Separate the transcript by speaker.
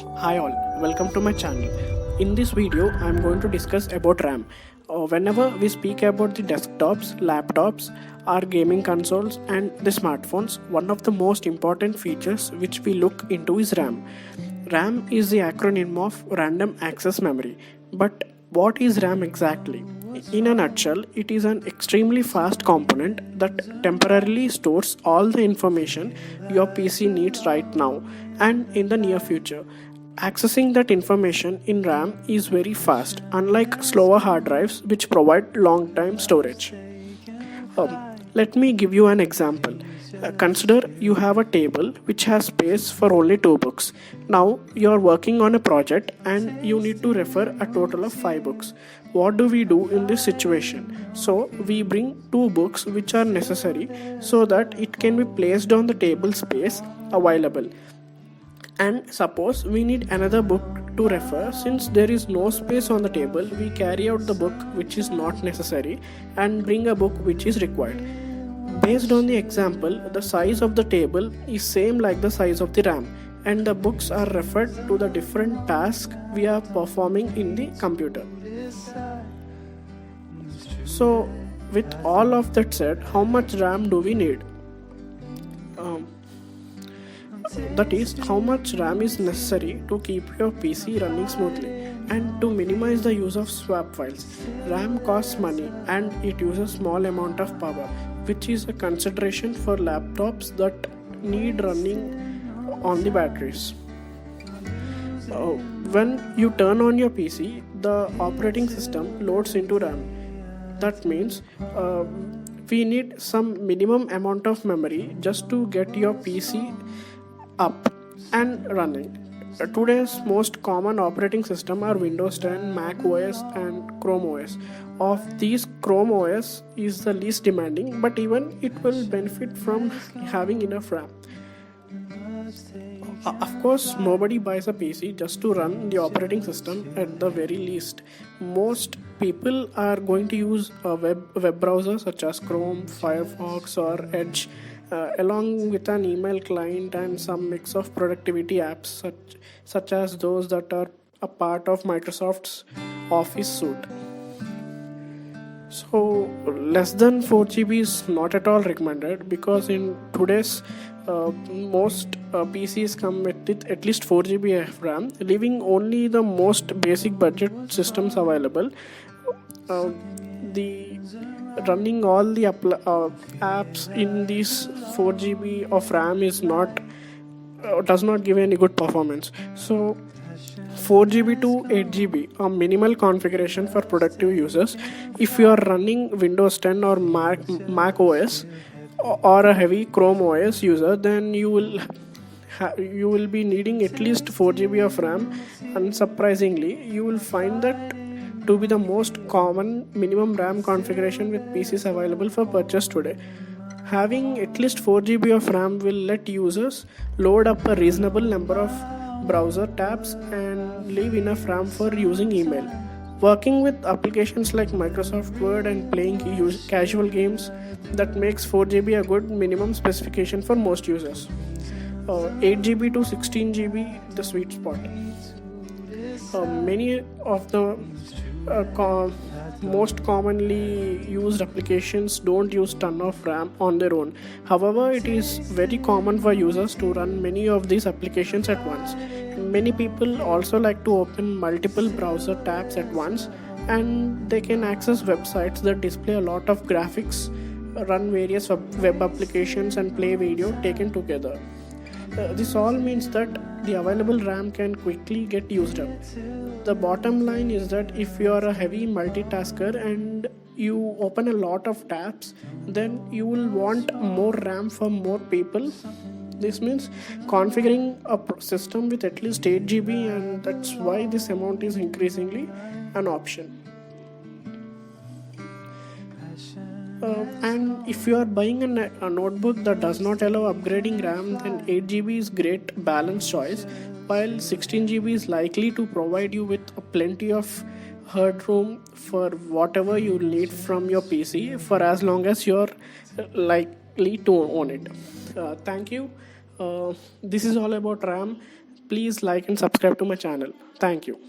Speaker 1: Hi all, welcome to my channel. In this video, I am going to discuss about RAM. Whenever we speak about the desktops, laptops, our gaming consoles and the smartphones, one of the most important features which we look into is RAM. RAM is the acronym of Random Access Memory. But what is RAM exactly? In a nutshell, it is an extremely fast component that temporarily stores all the information your PC needs right now and in the near future. Accessing that information in RAM is very fast, unlike slower hard drives which provide long time storage. Let me give you an example. Consider you have a table which has space for only two books. Now you are working on a project and you need to refer a total of 5 books. What do we do in this situation? So we bring two books which are necessary so that it can be placed on the table space available. And suppose we need another book to refer. Since there is no space on the table, we carry out the book which is not necessary and bring a book which is required. Based on the example, the size of the table is same like the size of the RAM, and the books are referred to the different tasks we are performing in the computer. So with all of that said, how much RAM do we need? That is, how much RAM is necessary to keep your PC running smoothly and to minimize the use of swap files. RAM costs money and it uses small amount of power, which is a consideration for laptops that need running on the batteries. When you turn on your PC, the operating system loads into RAM. That means we need some minimum amount of memory just to get your PC up and running. Today's most common operating system are Windows 10, Mac OS and Chrome OS. Of these, Chrome OS is the least demanding, but even it will benefit from having enough RAM. Of course, nobody buys a PC just to run the operating system at the very least. Most people are going to use a web browser such as Chrome, Firefox or Edge, along with an email client and some mix of productivity apps such as those that are a part of Microsoft's Office suite. So less than 4 GB is not at all recommended, because in today's most PCs come with at least 4 GB of RAM, leaving only the most basic budget systems available. The running all the apps in this 4 GB of RAM is not does not give any good performance. So 4 GB to 8 GB a minimal configuration for productive users. If you are running Windows 10 or Mac OS or a heavy Chrome OS user, then you will be needing at least 4 GB of RAM. Unsurprisingly, you will find that to be the most common minimum RAM configuration with PCs available for purchase today. Having at least 4 GB of RAM will let users load up a reasonable number of browser tabs and leave enough RAM for using email, working with applications like Microsoft Word and playing casual games. That makes 4 GB a good minimum specification for most users. 8 GB to 16 GB the sweet spot. Many of the most commonly used applications don't use ton of RAM on their own. However, it is very common for users to run many of these applications at once. Many people also like to open multiple browser tabs at once, and they can access websites that display a lot of graphics, run various web applications and play video taken together. This all means that the available RAM can quickly get used up. The bottom line is that if you are a heavy multitasker and you open a lot of tabs, then you will want more RAM for more people. This means configuring a system with at least 8 GB, and that's why this amount is increasingly an option. And if you are buying a notebook that does not allow upgrading RAM, then 8 GB is great balanced choice, while 16 GB is likely to provide you with plenty of headroom for whatever you need from your PC for as long as you're likely to own it. Thank you. This is all about RAM. Please like and subscribe to my channel. Thank you.